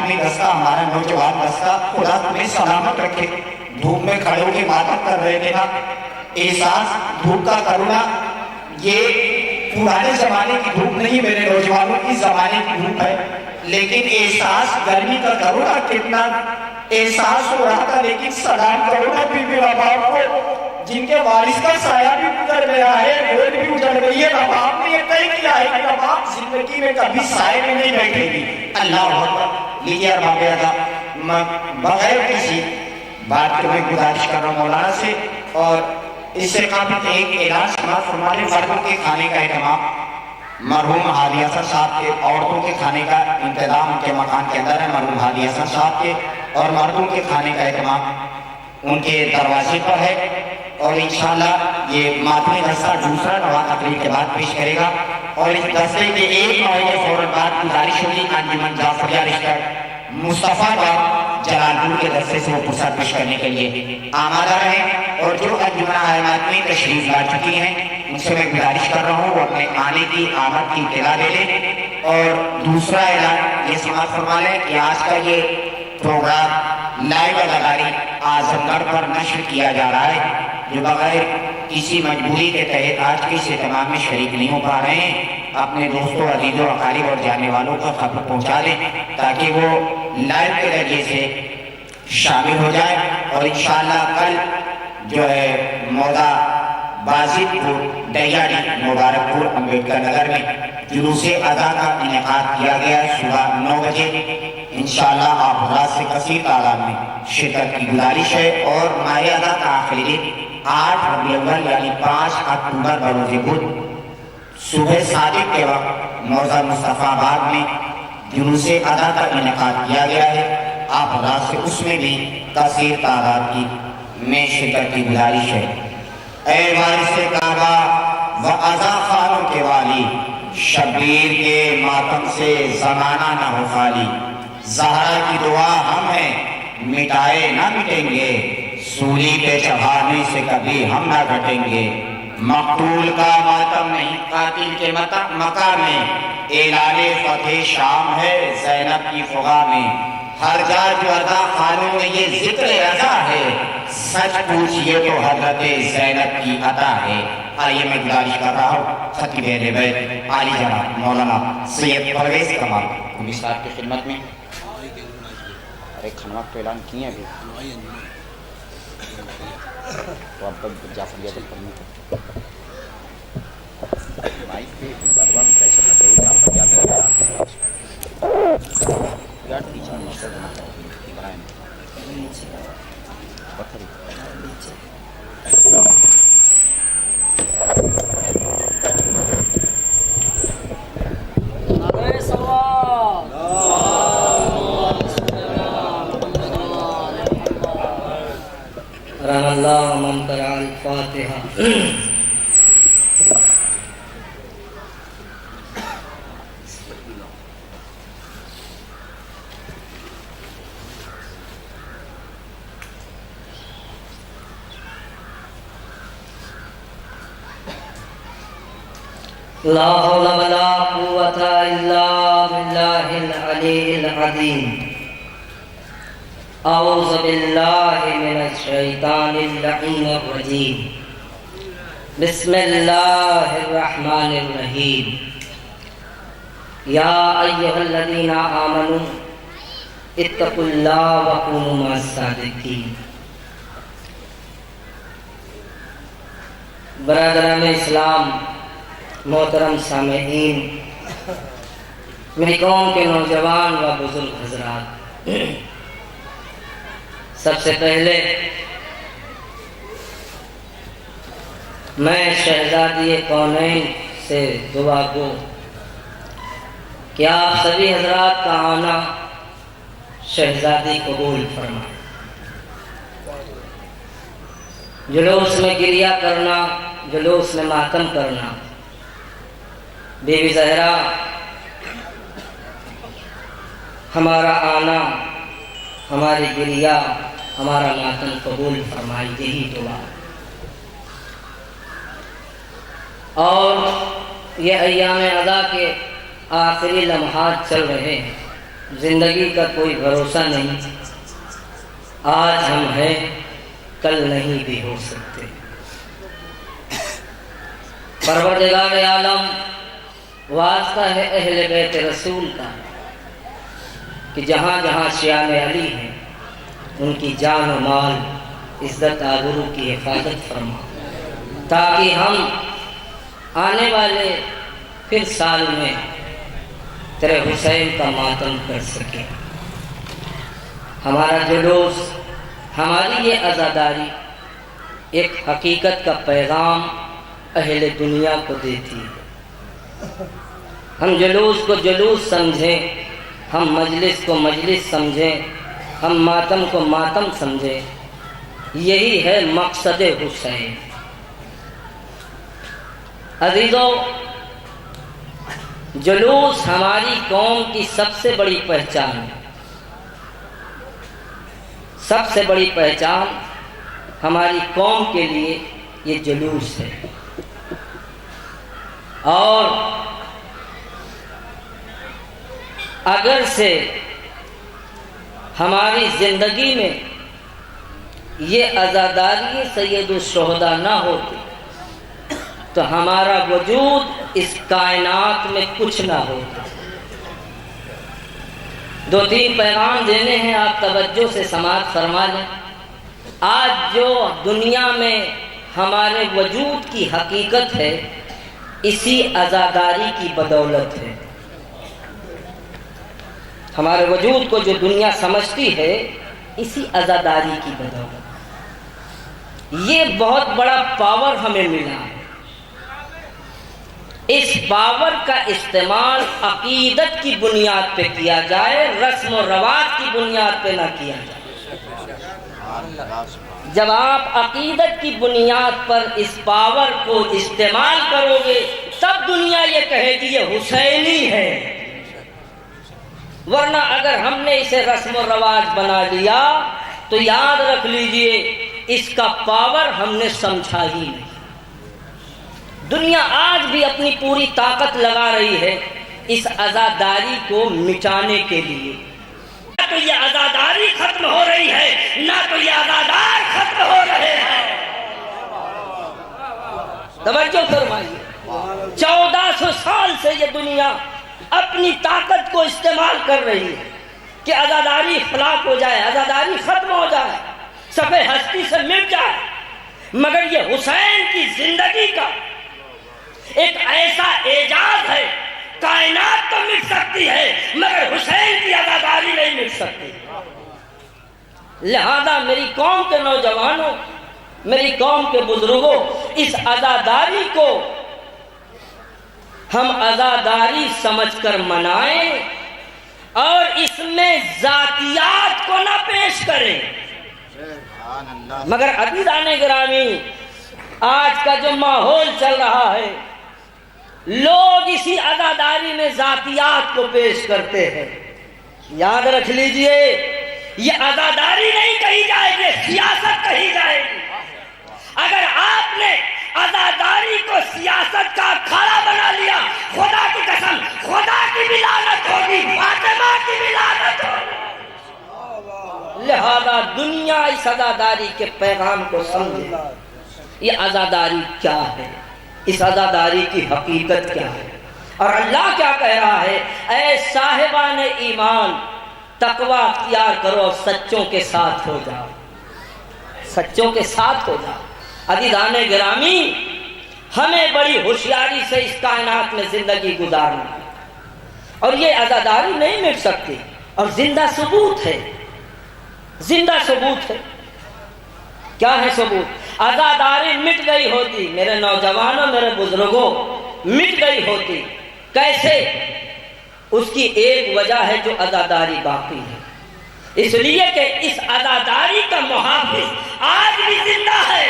ماتمی دستہ ہمارا نوجوان دستہ خدا تمہیں سلامت رکھے. دھوپ میں کھڑے ہو کے ماتم کر رہے تھے نا. احساس دھوپ کا کرونا یہ پرانے زمانے کی دھوپ نہیں, میرے نوجوانوں کی زمانے کی دھوپ ہے. لیکن احساس گرمی کا کرونا کتنا احساس ہو رہا تھا. لیکن سلام کرو نا بی بی رباب کو جن کے وارث کا سایہ بھی گزر گیا ہے, روڈ بھی اجڑ گئی ہے. رباب نے یہ طے کیا ہے کہ رباب زندگی میں کبھی سائے میں نہیں بیٹھے گی. اللہ اکبر. لیجیے ارباب ادا بغیر کسی بات کے میں گزارش کر رہا ہوں مولانا سے, اور اس سے قابل ایک اعلان سماعت فرما لیں. مردوں کے کھانے کا اہتمام مرحوم ہادی حسن صاحب کے, عورتوں کے کھانے کا انتظام ان کے مکان کے اندر ہے مرحوم ہادی حسن صاحب کے, اور مردوں کے کھانے کا اہتمام ان کے دروازے پر ہے. اور انشاءاللہ یہ ماتمی دستہ دوسرا نوا تقریر کے بعد پیش کرے گا. اور اس دستے کے ایک ماہ فوراً بعد گزارش ہوگی انجمن جعفریہ رشتہ مصطفیٰ کا جلال پور کے دستے سے وہ پرسہ پیش کرنے کے لیے آمادہ رہیں. اور جو انجمن ماتمی تشریف لا چکی ہیں ان سے میں گزارش کر رہا ہوں وہ اپنے آنے کی آمد کی اطلاع دے لیں. اور دوسرا اعلان یہ سماعت فرما لیں کہ آج کا یہ پروگرام لائیو اداکاری اعظم گڑھ پر نشر کیا جا رہا ہے, جو بغیر کسی مجبوری کے تحت آج کے اس اہتمام میں شریک نہیں ہو پا رہے ہیں. اپنے دوستوں, عزیزوں, اقارب اور جاننے والوں کو خبر پہنچا دیں تاکہ وہ لائیو کے ذریعے سے شامل ہو جائے. اور انشاءاللہ کل جو ہے موضع بازد پور ڈیاڑی مبارک پور امبیڈکر نگر میں جلوس ادا کا انعقاد کیا گیا ہے صبح 9 بجے. انشاءاللہ آپ حضرات سے کثیر تعداد میں شرکت کی گزارش ہے. اور ماہ ادا کا آخری دن 8 ربیع الاول یعنی 5 اکتوبر بروز بدھ صبح صادق کے وقت موضع مصطفیٰ آباد میں جلوس ادا کا انعقاد کیا گیا ہے. آپ حضرات سے اس میں بھی کثیر تعداد کی میں شرکت کی گزارش ہے. اے وارث کعبہ و عزا خانوں کے والی, شبیر کے ماتم سے زمانہ نہ ہو خالی. زہرا کی دعا ہم ہیں مٹائے نہ مٹیں گے, سولی پہ چڑھانے سے کبھی ہم نہ گھٹیں گے. مقتول کا ماتم نہیں قاتل کے مکہ میں, اعلان فتح شام ہے زینب کی فغا میں. ہر جا جو عزا خانوں میں یہ ذکر رضا ہے, سچ پوچھئے تو حضرت زینب کی عطا ہے. آئیے میں گزارش کر رہا ہوں خطیب اہل بیت عالی جناب مولانا سید پرویز کمال پولیس صاحب کی خدمت میں. ارے کھنوات تو اعلان کیے ہیں ابھی, تو اب تک جعفریہ تک پڑھنے کو مائک پہ بدوا میں کیسے بتاؤ جعفریہ تک یار ٹیچر مشکل بنائیں پتھر رحم اللہ من قرأ الفاتحہ. لا حول ولا قوة إلا بالله العلي العظيم. اعوذ باللہ من الشیطان اللعین الرجیم. بسم اللہ الرحمن الرحیم. یا ایہا الذین آمنوا اتقوا اللہ وکونوا مع الصادقین. برادران اسلام, محترم سامعین, میری قوم کے نوجوان و بزرگ حضرات, سب سے پہلے میں شہزادی کونین سے دعا گو کہ آپ سبھی حضرات کا آنا شہزادی قبول فرمائیں. جلوس میں گریہ کرنا, جلوس میں ماتم کرنا, بی بی زہرا ہمارا آنا, ہماری گریہ, ہمارا ماتم قبول فرمائی, یہی دعا. اور یہ ایام عزا کے آخری لمحات چل رہے ہیں, زندگی کا کوئی بھروسہ نہیں، آج ہم ہیں کل نہیں بھی ہو سکتے۔ پروردگار عالم واسطہ ہے اہل بیت رسول کا کہ جہاں جہاں شیعہ علی ہیں ان کی جان و مال، عزت آبرو کی حفاظت فرما، تاکہ ہم آنے والے پھر سال میں تیرے حسین کا ماتم کر سکیں۔ ہمارا جلوس، ہماری یہ عزاداری ایک حقیقت کا پیغام اہل دنیا کو دیتی ہے۔ ہم جلوس کو جلوس سمجھیں، ہم مجلس کو مجلس سمجھیں، ہم ماتم کو ماتم سمجھیں، یہی ہے مقصد حسین۔ عزیزو، جلوس ہماری قوم کی سب سے بڑی پہچان ہے۔ سب سے بڑی پہچان ہماری قوم کے لیے یہ جلوس ہے۔ اور اگر سے ہماری زندگی میں یہ عزاداری سید الشہداء نہ ہوتی تو ہمارا وجود اس کائنات میں کچھ نہ ہوتا۔ دو تین پیغام دینے ہیں، آپ توجہ سے سماعت فرما لیں۔ آج جو دنیا میں ہمارے وجود کی حقیقت ہے، اسی عزاداری کی بدولت ہے۔ ہمارے وجود کو جو دنیا سمجھتی ہے، اسی عزاداری کی بدولت۔ یہ بہت بڑا پاور ہمیں ملا ہے۔ اس پاور کا استعمال عقیدت کی بنیاد پہ کیا جائے، رسم و رواج کی بنیاد پہ نہ کیا جائے۔ جب آپ عقیدت کی بنیاد پر اس پاور کو استعمال کرو گے تب دنیا یہ کہے گی یہ حسینی ہے، ورنہ اگر ہم نے اسے رسم و رواج بنا لیا تو یاد رکھ لیجئے اس کا پاور ہم نے سمجھا ہی نہیں۔ دنیا آج بھی اپنی پوری طاقت لگا رہی ہے اس عزاداری کو مٹانے کے لیے۔ نہ تو یہ عزاداری ختم ہو رہی ہے، نہ تو یہ عزادار ختم ہو رہے ہیں۔ توجہ فرمائیے، 1400 سال سے یہ دنیا اپنی طاقت کو استعمال کر رہی ہے کہ عزاداری فلاک ہو جائے، عزاداری ختم ہو جائے، صفحہ ہستی سے مٹ جائے، مگر یہ حسین کی زندگی کا ایک ایسا اعجاز ہے، کائنات تو مٹ سکتی ہے مگر حسین کی عزاداری نہیں مٹ سکتی۔ لہذا میری قوم کے نوجوانوں، میری قوم کے بزرگوں، اس عزاداری کو ہم عزاداری سمجھ کر منائیں اور اس میں ذاتیات کو نہ پیش کریں۔ مگر عزیزان گرامی، آج کا جو ماحول چل رہا ہے، لوگ اسی عزاداری میں ذاتیات کو پیش کرتے ہیں۔ یاد رکھ لیجئے یہ عزاداری نہیں کہی جائے گی، سیاست کہی جائے گی۔ اگر آپ نے عزاداری کو سیاست کا کھڑا بنا لیا، خدا کی قسم خدا کی بھی لعنت ہوگی، فاطمہ کی بھی لعنت ہوگی۔ لہذا دنیا اس عزاداری کے پیغام کو سمجھے، یہ عزاداری کیا ہے، اس عزاداری کی حقیقت کیا ہے، اور اللہ کیا کہہ رہا ہے؟ اے صاحبان ایمان، تقوی اختیار کرو، سچوں کے ساتھ ہو جاؤ، سچوں کے ساتھ ہو جاؤ۔ عزیزان گرامی، ہمیں بڑی ہوشیاری سے اس کائنات میں زندگی گزارنا ہے، اور یہ عزاداری نہیں مٹ سکتی، اور زندہ ثبوت ہے، زندہ ثبوت ہے۔ کیا ہے ثبوت؟ عزاداری مٹ گئی ہوتی، میرے نوجوانوں، میرے بزرگوں، مٹ گئی ہوتی۔ کیسے؟ اس کی ایک وجہ ہے جو عزاداری باقی ہے، اس لیے کہ اس عزاداری کا محافظ آج بھی زندہ ہے،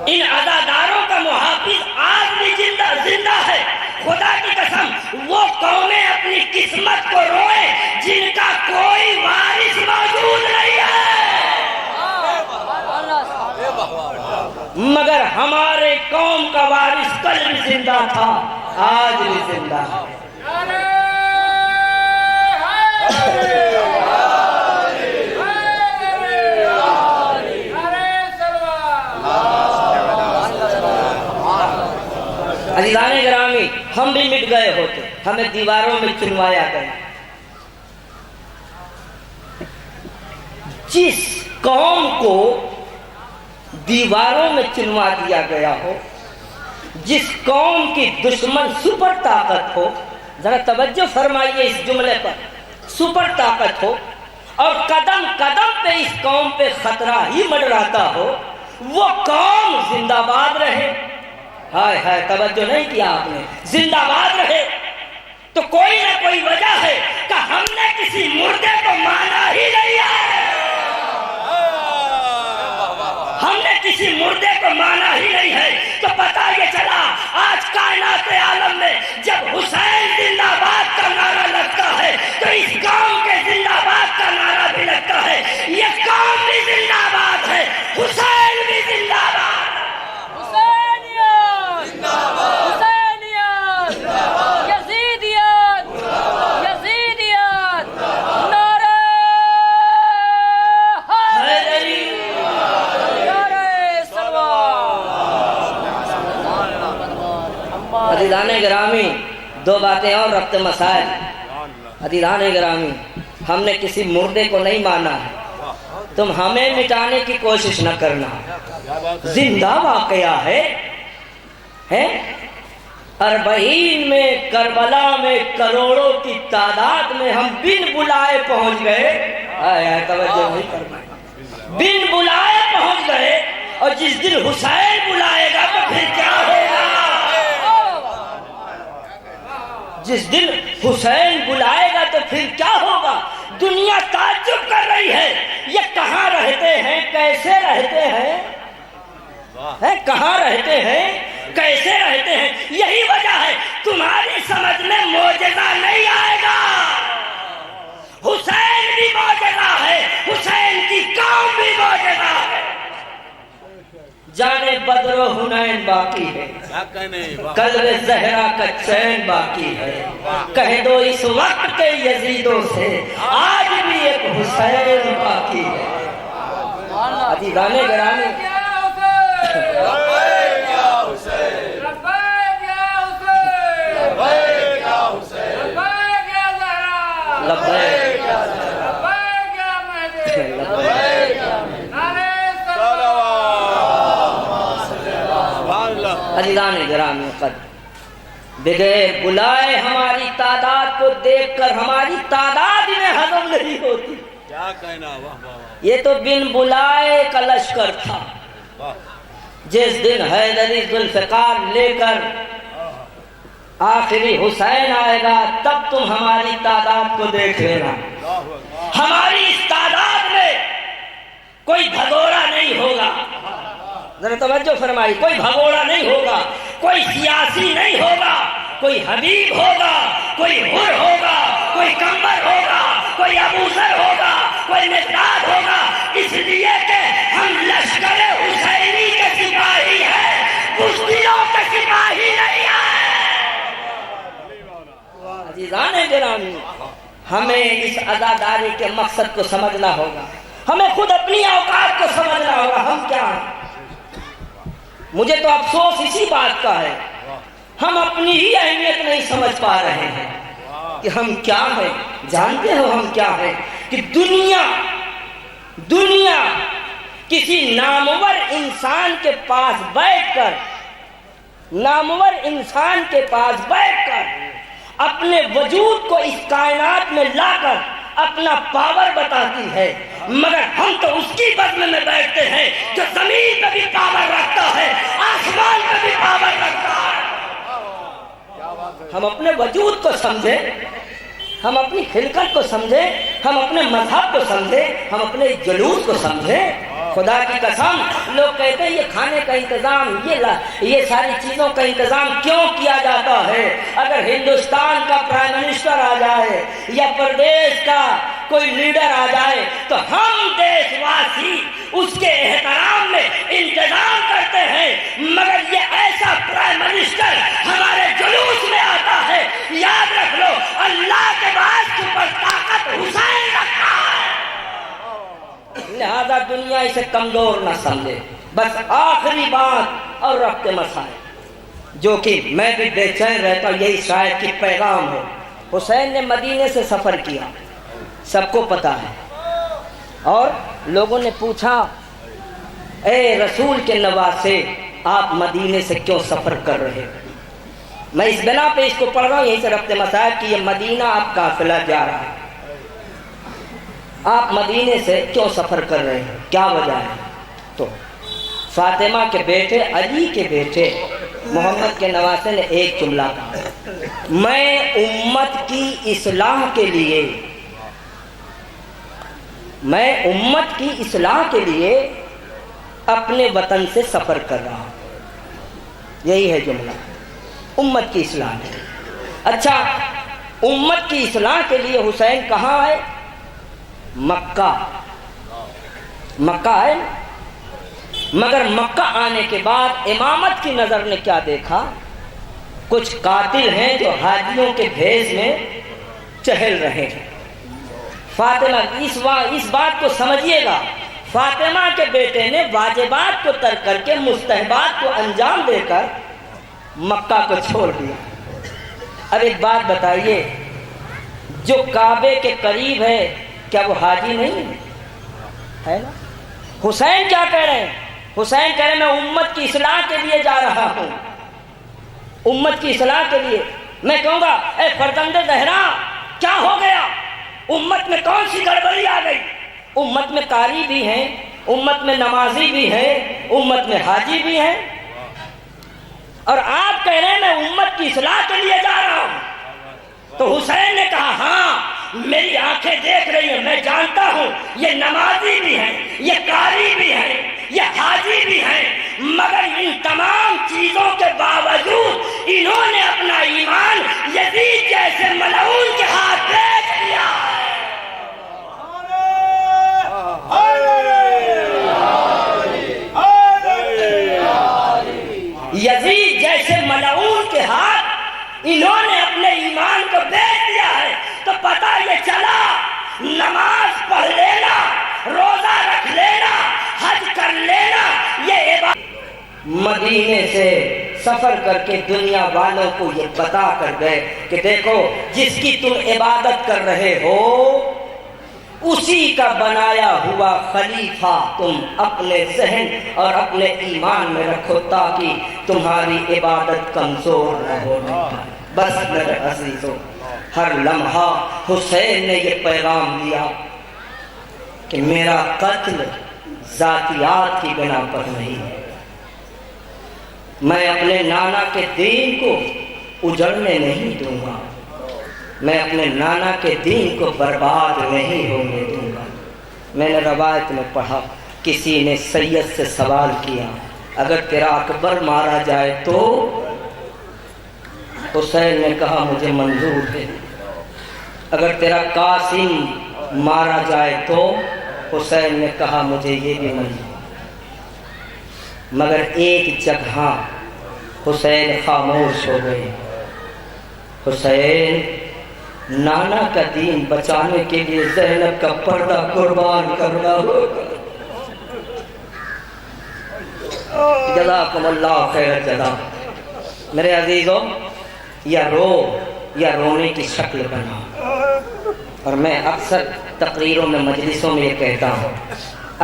ان عزاداروں کا محافظ آج بھی زندہ ہے۔ خدا کی قسم وہ قومیں اپنی قسمت کو روئے جن کا کوئی وارث موجود نہیں ہے، مگر ہمارے قوم کا وارث کل بھی زندہ تھا، آج بھی زندہ ہے۔ ہمیں دیواروں میں چنوایا گیا. جس قوم کو دیواروں میں چنوا دیا گیا ہو، جس قوم کی دشمن سپر طاقت ہو، ذرا توجہ فرمائیے اس جملے پر، سپر طاقت ہو اور قدم قدم پہ اس قوم پہ خطرہ ہی منڈراتا ہو، وہ قوم زندہ باد رہے. ہائے ہائے، توجہ نہیں کیا آپ نے. زندہ باد رہے تو کوئی نہ کوئی وجہ ہے کہ ہم نے کسی مردے کو مانا ہی نہیں ہے. ہم نے کسی مردے کو مانا ہی نہیں ہے. تو پتہ یہ چلا آج کائنات عالم میں جب حسین زندہ باد کا نعرہ لگتا ہے تو اس قوم کے زندہ باد کا نعرہ بھی لگتا ہے. یہ قوم بھی زندہ باد ہے، حسین بھی زندہ باد. عزیزان گرامی، دو باتیں اور ربط مسائل. عزیزان گرامی، ہم نے کسی مردے کو نہیں مانا ہے، تم ہمیں مٹانے کی کوشش نہ کرنا. زندہ واقعہ ہے. اربعین میں کربلا میں کروڑوں کی تعداد میں ہم بن بلائے پہنچ گئے. توجہ نہیں فرمائی. بن بلائے پہنچ گئے، اور جس دن حسین بلائے گا تو پھر کیا ہوگا؟ جس دن حسین بلائے گا تو پھر کیا ہوگا؟ دنیا تعجب کر رہی ہے، یہ کہاں رہتے ہیں، کیسے رہتے ہیں، کہاں رہتے ہیں، کیسے رہتے ہیں. یہی وجہ ہے تمہاری سمجھ میں معجزہ نہیں آئے گا. حسین بھی معجزہ ہے، حسین کی قوم بھی معجزہ ہے. جانے بدر و حنین باقی ہے، قلب زہرا کا چین باقی ہے. کہہ دو اس وقت کے یزیدوں سے آج بھی ایک حسین باقی ہے. عزیزان گرامی، عزیزان گرامی، قد بغیر بلائے ہماری تعداد کو دیکھ کر ہماری تعداد میں ہضم نہیں ہوتی. کیا کہنا، یہ تو بن بلائے کا لشکر تھا. جس دن حیدری ذوالفقار لے کر آخری حسین آئے گا تب تم ہماری تعداد کو دیکھ لینا. ہماری اس تعداد میں کوئی بھگوڑا نہیں ہوگا. ذرا توجہ فرمائی، کوئی بھگوڑا نہیں ہوگا، کوئی سیاسی نہیں ہوگا، کوئی حبیب ہوگا، کوئی حر ہوگا، کوئی کمبر ہوگا، کوئی ابوذر ہوگا، کوئی مقداد ہوگا. اس لیے کہ ہم لشکر حسینی کے سپاہی ہیں، کشتیوں کے سپاہی نہیں ہیں. عزیزان گرامی، ہمیں اس عزاداری کے مقصد کو سمجھنا ہوگا. ہمیں خود اپنی اوقات کو سمجھنا ہوگا. ہم کیا ہیں؟ مجھے تو افسوس اسی بات کا ہے، ہم اپنی ہی اہمیت نہیں سمجھ پا رہے ہیں کہ ہم کیا ہیں. جانتے ہو ہم کیا ہیں؟ کہ دنیا کسی نامور انسان کے پاس بیٹھ کر اپنے وجود کو اس کائنات میں لا کر اپنا پاور بتاتی ہے، مگر ہم تو اس کی بزم میں بیٹھتے ہیں جو زمین پہ بھی پاور رکھتا ہے، آسمان پہ بھی پاور رکھتا ہے. ہم اپنے وجود کو سمجھیں، ہم اپنی خلقت کو سمجھیں، ہم اپنے مذہب کو سمجھیں، ہم اپنے جلوس کو سمجھیں. خدا کی قسم، لوگ کہتے ہیں یہ کھانے کا انتظام، یہ ساری چیزوں کا انتظام کیوں کیا جاتا ہے؟ اگر ہندوستان کا پرائم منسٹر آ جائے یا پردیش کا کوئی لیڈر آ جائے تو ہم دیش واسی اس کے احترام میں انتظام کرتے ہیں، مگر یہ ایسا پرائم منسٹر ہمارے جلوس میں آتا ہے. یاد رکھ لو، اللہ کے بعد سپر طاقت حسین رکھتا ہے. لہذا دنیا اسے کمزور نہ سمجھے. بس آخری بات اور ربط مسائل. جو کہ میں بھی بے چین رہتا ہوں، یہی شاید کی پیغام ہے۔ حسین نے مدینے سے سفر کیا، سب کو پتا ہے، اور لوگوں نے پوچھا اے رسول کے نواسے آپ مدینے سے کیوں سفر کر رہے؟ میں اس بنا پہ اس کو پڑھ رہا ہوں، یہیں سے ربط مسائل کہ یہ مدینہ آپ قافلہ جا رہا ہے، آپ مدینے سے کیوں سفر کر رہے ہیں، کیا وجہ ہے؟ تو فاطمہ کے بیٹے، علی کے بیٹے محمد کے نواسے نے ایک جملہ کہا، میں امت کی اصلاح کے لیے، میں امت کی اصلاح کے لیے اپنے وطن سے سفر کر رہا ہوں۔ یہی ہے جملہ، امت کی اصلاح کے لیے۔ اچھا، امت کی اصلاح کے لیے حسین کہاں ہے؟ مکہ، مکہ ہے، مگر مکہ آنے کے بعد امامت کی نظر نے کیا دیکھا؟ کچھ قاتل ہیں جو حاجیوں کے بھیس میں چہل رہے ہیں۔ فاطمہ اس بات کو سمجھیے گا، فاطمہ کے بیٹے نے واجبات کو ترک کر کے مستحبات کو انجام دے کر مکہ کو چھوڑ دیا۔ اب ایک بات بتائیے، جو کعبے کے قریب ہے کیا وہ حاجی نہیں ہے نا؟ حسین کیا کہہ رہے ہیں؟ حسین کہہ رہے ہیں میں امت کی اصلاح کے لیے جا رہا ہوں، امت کی اصلاح کے لیے۔ میں کہوں گا اے فرزند زہرا کیا ہو گیا؟ امت میں کون سی گڑبڑی آ گئی؟ امت میں قاری بھی ہیں، امت میں نمازی بھی ہیں، امت میں حاجی بھی ہیں، اور آپ کہہ رہے ہیں میں امت کی اصلاح کے لیے جا رہا ہوں۔ تو حسین نے کہا ہاں میری آنکھیں دیکھ رہی ہیں، میں جانتا ہوں یہ نمازی بھی ہیں، یہ قاری بھی ہیں، یہ حاجی بھی ہیں، مگر ان تمام چیزوں کے باوجود انہوں نے اپنا ایمان یزید جیسے ملعون کے ہاتھ بیچ دیا ہے۔ یزید جیسے ملعون کے ہاتھ انہوں نے اپنے ایمان کو بیچ دیا ہے۔ تو پتہ یہ چلا نماز پڑھ لینا، روزہ رکھ لینا، حج کر لینا، یہ عبادت۔ مدینے سے سفر کر کے دنیا والوں کو یہ بتا کر گئے کہ دیکھو جس کی تم عبادت کر رہے ہو اسی کا بنایا ہوا خلیفہ تم اپنے ذہن اور اپنے ایمان میں رکھو تاکہ تمہاری عبادت کمزور نہ ہو۔ بس میرے عزیزوں، ہر لمحہ حسین نے یہ پیغام دیا کہ میرا قتل ذاتیات کی بنا پر نہیں ہے، میں اپنے نانا کے دین کو اجڑنے نہیں دوں گا، میں اپنے نانا کے دین کو برباد نہیں ہونے دوں گا۔ میں نے روایت میں پڑھا، کسی نے سید سے سوال کیا اگر تیرا اکبر مارا جائے تو؟ حسین نے کہا مجھے منظور ہے۔ اگر تیرا قاسم مارا جائے تو؟ حسین نے کہا مجھے یہ بھی منظور۔ مگر ایک جگہ حسین خاموش ہو گئے۔ حسین نانا کا دین بچانے کے لیے زینب کا پردہ قربان کرنا ہوگا۔ جزاکم اللہ خیر جزا۔ میرے عزیزوں، یا رونے کی شکل بنا، اور میں اکثر تقریروں میں مجلسوں میں یہ کہتا ہوں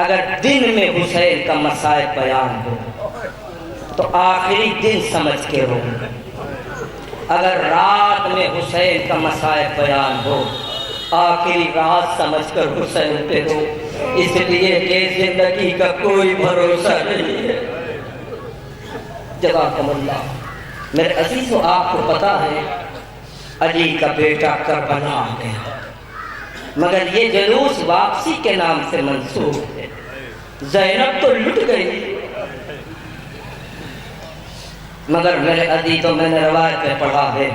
اگر دن میں حسین کا مصائب بیان ہو تو آخری دن سمجھ کے رو، اگر رات میں حسین کا مصائب بیان ہو آخری رات سمجھ کر حسین پہ ہو، اس لیے کہ زندگی کا کوئی بھروسہ نہیں ہے۔ جزاکم اللہ۔ میرے عزیزوں، آپ کو پتا ہے علی کا بیٹا کربلا آ گیا، مگر یہ جلوس واپسی کے نام سے منسوب ہے۔ زینب تو لٹ گئی، مگر میرے عزیزوں میں نے روایت میں پڑھا ہے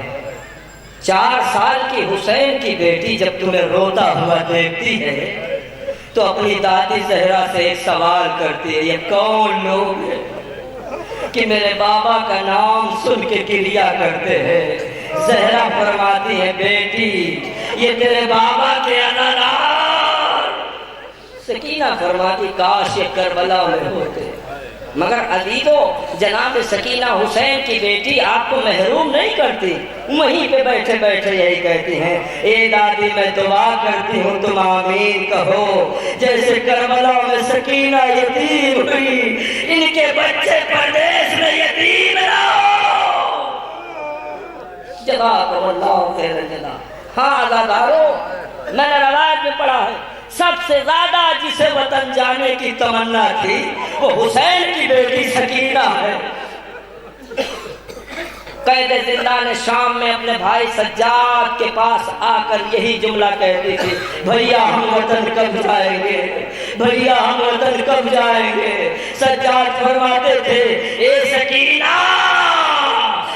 4 سال کی حسین کی بیٹی جب تمہیں روتا ہوا دیکھتی ہے تو اپنی دادی زہرا سے ایک سوال کرتی ہے، یہ کون لوگ ہیں کہ میرے بابا کا نام سن کے گریا کرتے ہیں؟ زہرا فرماتی ہے بیٹی یہ تیرے بابا کے انار۔ سکینہ فرماتی کاش یہ کربلا میں ہوتے۔ مگر عزیزو جناب سکینہ حسین کی بیٹی آپ کو محروم نہیں کرتی، وہیں پہ بیٹھے بیٹھے یہی کہتی ہیں، اے دادی میں دعا کرتی ہوں تم آمین کہو، جیسے کربلا میں سکینہ یتیم ہوئی، ان کے بچے پردیس میں یتیم نہ ہو۔ جزاکم اللہ خیر الجزا۔ ہاں عزادارو، میں نے روایت میں پڑھا ہے سب سے زیادہ جسے وطن جانے کی تمنا تھی وہ حسین کی بیٹی سکینہ ہے۔ قید زندان شام میں اپنے بھائی سجاد کے پاس آ کر یہی جملہ کہتی تھی، بھیا ہم وطن کب جائیں گے، بھیا ہم وطن کب جائیں گے۔ سجاد فرماتے تھے، اے سکینہ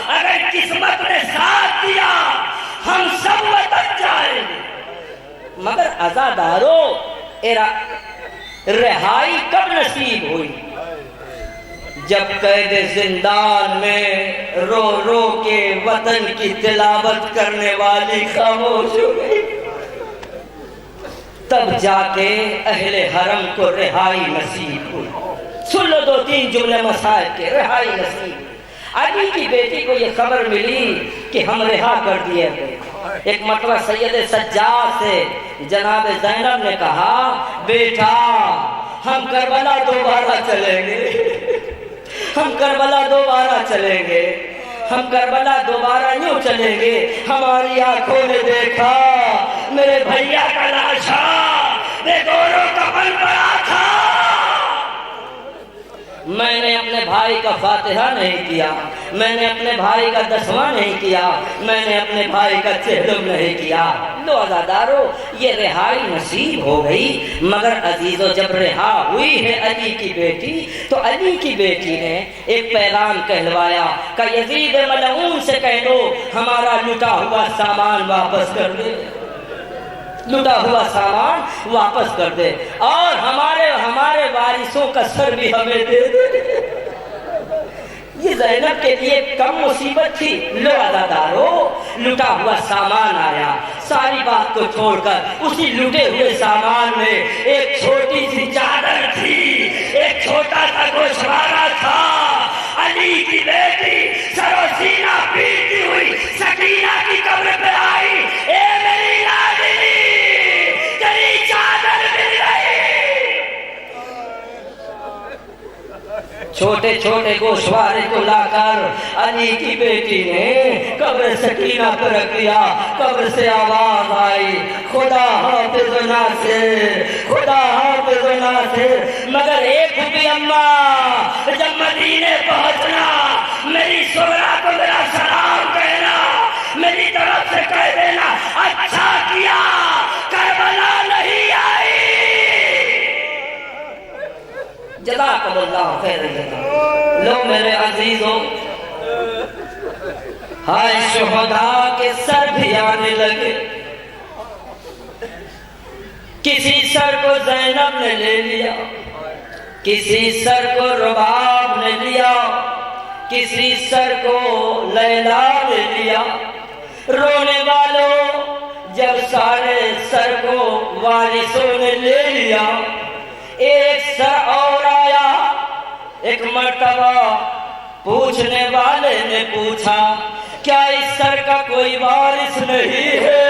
اگر قسمت نے ساتھ دیا ہم سب وطن جائیں گے۔ مگر عزادارو رہائی کب نصیب ہوئی؟ جب قید زندان میں رو رو کے وطن کی تلاوت کرنے والی خاموش ہو گئی، تب جا کے اہل حرم کو رہائی نصیب ہوئی۔ سن لو دو تین جملے مصائب کے، رہائی نصیب ہوئی۔ علی کی بیٹی کو یہ خبر ملی کہ ہم رہا کر دیے گئے۔ ایک مرتبہ سید سجاد سے جناب زینب نے کہا، بیٹا ہم کربلا دوبارہ چلیں گے، ہم کربلا دوبارہ چلیں گے، ہم کربلا دوبارہ یوں چلیں گے، ہماری آنکھوں نے دیکھا میرے بھیا کا لاشا بے گوروں کا بن پڑا تھا۔ میں نے اپنے بھائی کا فاتحہ نہیں کیا، میں نے اپنے بھائی کا دسواں نہیں کیا، میں نے اپنے بھائی کا چہلم نہیں کیا۔ لو عزادارو یہ رہائی نصیب ہو گئی، مگر عزیزو جب رہا ہوئی ہے علی کی بیٹی تو علی کی بیٹی نے ایک پیغام کہلوایا کہ یزید ملعون سے کہہ دو ہمارا لٹا ہوا سامان واپس کر دے، لٹا ہوا سامان واپس کر دے، اور ہمارے وارثوں کا سر بھی ہمیں دے دے۔ یہ زینب کے لیے کم مصیبت تھی۔ لو عزادارو لٹا ہوا سامان آیا، ساری بات کو چھوڑ کر اسی لٹے ہوئے سامان میں ایک چھوٹی سی چادر تھی، ایک چھوٹا سا گوشوارہ تھا۔ علی کی بیٹی سر و سینہ پیٹتی ہوئی سکینہ کی قبر پہ آئی، اے میری لاڈلی تیری چادر مل گئی۔ چھوٹے چھوٹے گوشوارے کو لا کر علی کی بیٹی نے قبر سکینہ پر رکھ دیا۔ قبر سے آواز آئی، خدا حافظ و ناصر، خدا حافظ و ناصر۔ مگر ایک بھی اماں جب مدینے پہنچنا میری سغرا کو میرا سلام کہنا، میری طرف سے کہہ دینا اچھا کیا کربلا نہیں آئی۔ جزاکم اللہ خیر الجزا۔ لو میرے عزیزوں، ہائے شہداء کے سر بھی آنے لگے۔ کسی سر کو زینب نے لے لیا، کسی سر کو رباب نے لیا، کسی سر کو لیلا نے لیا۔ رونے والوں جب سارے سر کو وارثوں نے لے لیا، ایک سر اور آیا۔ ایک مرتبہ پوچھنے والے نے پوچھا، کیا اس سر کا کوئی وارث نہیں ہے؟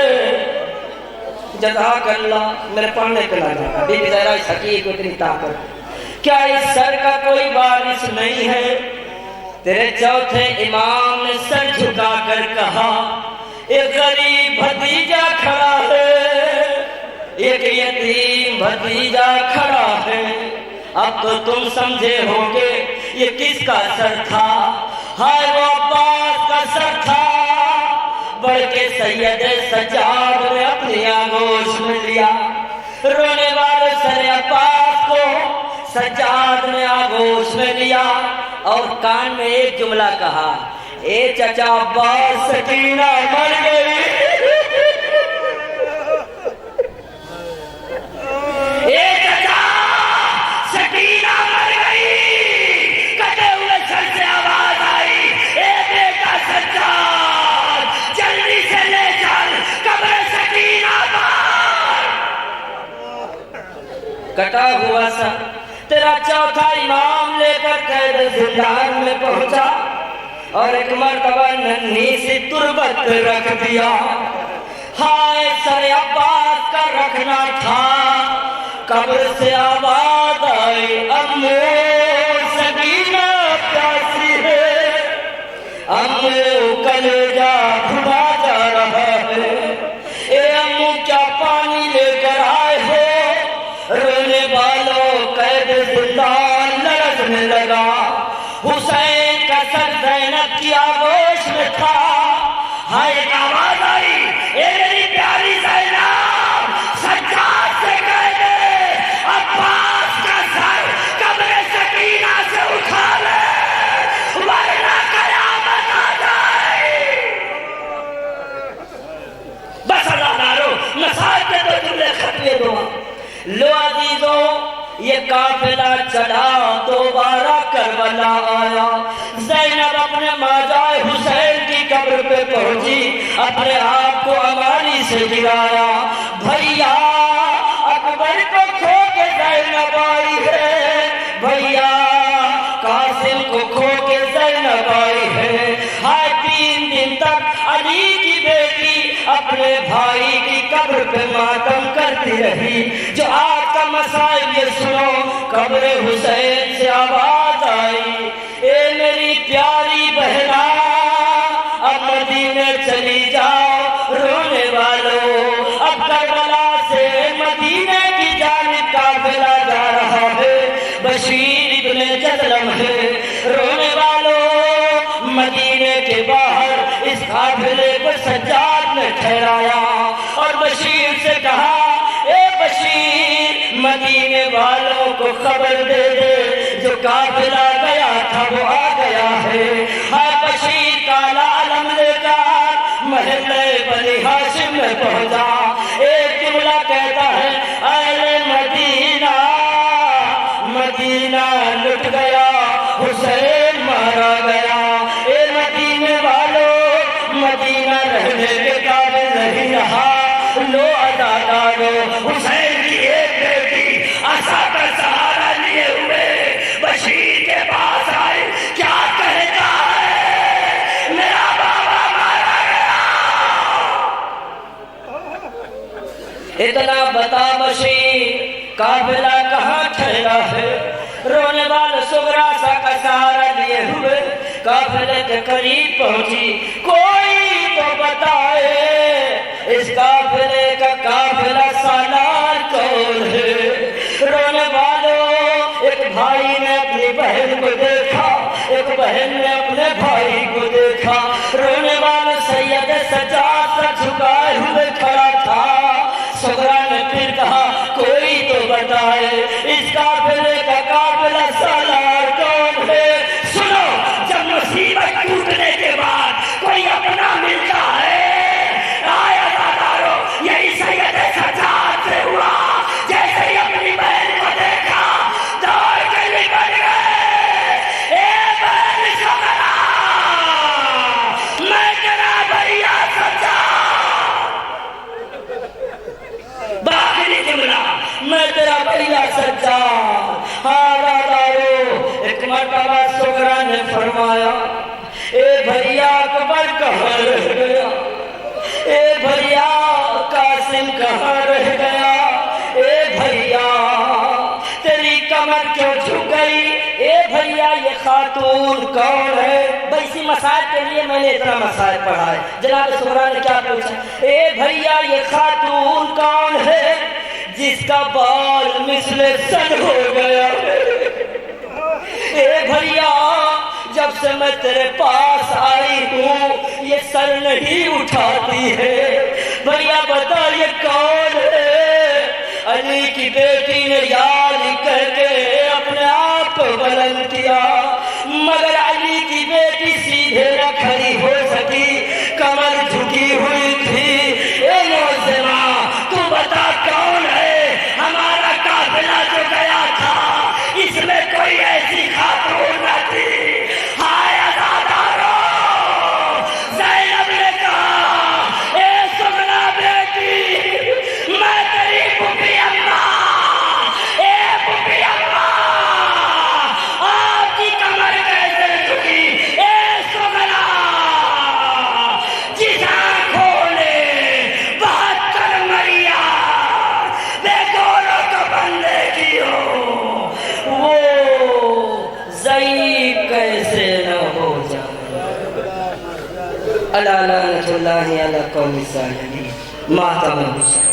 جزاک اللہ، میرے پڑھنے پہ لگ جاتا بی بی زہرا اس حقیق کو اتنی طاقت، کیا اس سر کا کوئی وارث نہیں ہے؟ تیرے چوتھے امام نے سر جھکا کر کہا، ایک غریب بھتیجا کھڑا ہے، ایک یتیم بھتیجا کھڑا ہے۔ اب تو تم سمجھے ہوگے یہ کس کا سر تھا؟ ہائے وہ عباس کا سر تھا۔ بڑھ کے سید سجاد نے اپنی آغوش میں لیا۔ رونے والے سر عباس کو سجاد نے آغوش میں لیا اور کان میں ایک جملہ کہا، اے چچا عباس سکینہ مر گئی۔ اے چچا سکینہ مر گئی۔ کٹے ہوئے سر سے آواز آئی، اے بیٹا سجاد جلدی سے لے چل قبر سکینہ پر۔ کٹا ہوا سر تیرا چوتھا امام لے کر قید زندان میں پہنچا اور ایک مرتبہ ننھی سی تربت رکھ دیا. ہائے سر عباس کا رکھنا تھا, قبر سے آواز آئی امو سکینہ پیاسی ہے, امو کلیجہ بھنا جا رہا ہے, اے امو کیا پانی لے کر آئے ہو؟ رونے والوں قید زندان لرزنے لگا. حسین کا سر زینب کی آغوش میں تھا. ہاں ایک آواز آئی, اے میری پیاری زینب, سجاد سے کہہ دے عباس کا سر قبر سکینہ سے اٹھا لے ورنہ قیامت آ جائے. بس ازادارو مسائل کے تو تمہیں ختمے دو. لو عزیزو یہ قافلہ چلا دوبارہ کربلا آیا. زینب اپنے ماجائے حسین کی قبر پہ پہنچی, اپنے آپ کو امانی سے گرایا. بھیا اکبر کو کھو کے زینب آئی ہے, بھیا قاسم کو کھو کے زینب آئی ہے. ہائے 3 دن تک علی کی بیٹی اپنے بھائی کی قبر پہ ماتم کرتی رہی. جو آج کا مسائل یہ سنو, قبر حسین سے آواز آئی, اے میری پیاری بہنا اب مدینے چلی جاؤ رونے والوں. اب کربلا سے مدینے کی جانب قافلہ جا رہا ہے, بشیر ابن جدلم ہے. رونے والوں مدینے کے باہر اس قافلے کو سجاد نے ٹھہرایا اور بشیر سے کہا, اے بشیر مدینے والوں کو خبر دے دے جو قافلہ گیا تھا وہ آ گیا ہے. ہر بشیر کالا علم لے کر محلے بنی ہاشم میں پہنچا. ایک جملہ کہتا ہے, اے مدینہ مدینہ لٹ گیا, حسین مارا گیا. اے مدینے والوں مدینہ رہنے کے قابل نہیں رہا. لو ادادارو حسین کی ایک بیٹی عصا کا سہارا لیے ہوئے بشیر کے پاس آئی. کیا کہتا ہے, میرا بابا مارا گیا. اتنا بتا بشیر قافلہ کہاں ٹھہرا ہے. رونے والا صغرا سا کا سہارا لیے ہوئے قافلے کے قریب پہنچی. کوئی تو بتائے اس قافلے کا قافلہ سالار کون ہے. رونے والوں ایک بھائی نے اپنی بہن کو دیکھا, ایک بہن نے اپنے بھائی کو دیکھا. رونے والا سید سجاد سر جھکائے ہوئے کھڑا تھا. صغرا نے پھر کہا, کوئی تو بتائے اس قافلے کا قافلہ سالار کون ہے. سنو, جب مصیبت ٹوٹنے کے بعد کوئی اپنا ملتا ہے, آیا دادارو یہی سید سجاد سے ہوا. جیسے ہی اپنی بہن کو دیکھا دوڑ کے نکل گئے. اے بہن صغرا, میں تیرا بھیا سجاد, باخری جملہ, میں تیرا بھیا سجاد. ہاں دادارو ایک مرتبہ صغرا نے فرمایا, اے بھیا اکبر کہاں رہ گیا, اے بھیا قاسم کہاں رہ گیا, اے بھیا تیری کمر کیوں جھک گئی, اے بھیا یہ خاتون کون ہے. بھائی اسی مسائل کے لیے میں نے اتنا مسائل پڑھا ہے. جناب صغرا نے کیا پوچھا, اے بھیا یہ خاتون کون ہے جس کا بال مثل سن ہو گیا. اے بھیا جب سے میں تیرے پاس آئی ہوں یہ سر نہیں اٹھاتی ہے. بھیا بتا یہ کون ہے. علی کی بیٹی نے یاد کر کے اپنے آپ کو بلند کیا, مگر علی کی بیٹی سیدھے نہ کھڑی ہو سکی, کمر جھکی ہوئی تھی. اے موزمہ تو بتا کون ہے, ہمارا قافلہ جو گیا تھا اس میں کوئی ایسی خاتون نہ تھی. ہائے ازادارو, زینب نے کہا, اے صغرا بیٹی میں تیری پھوپھی اماں, اے پھوپھی اماں الا لعنۃ اللہ علی قوم الظالمین ماتم حسین.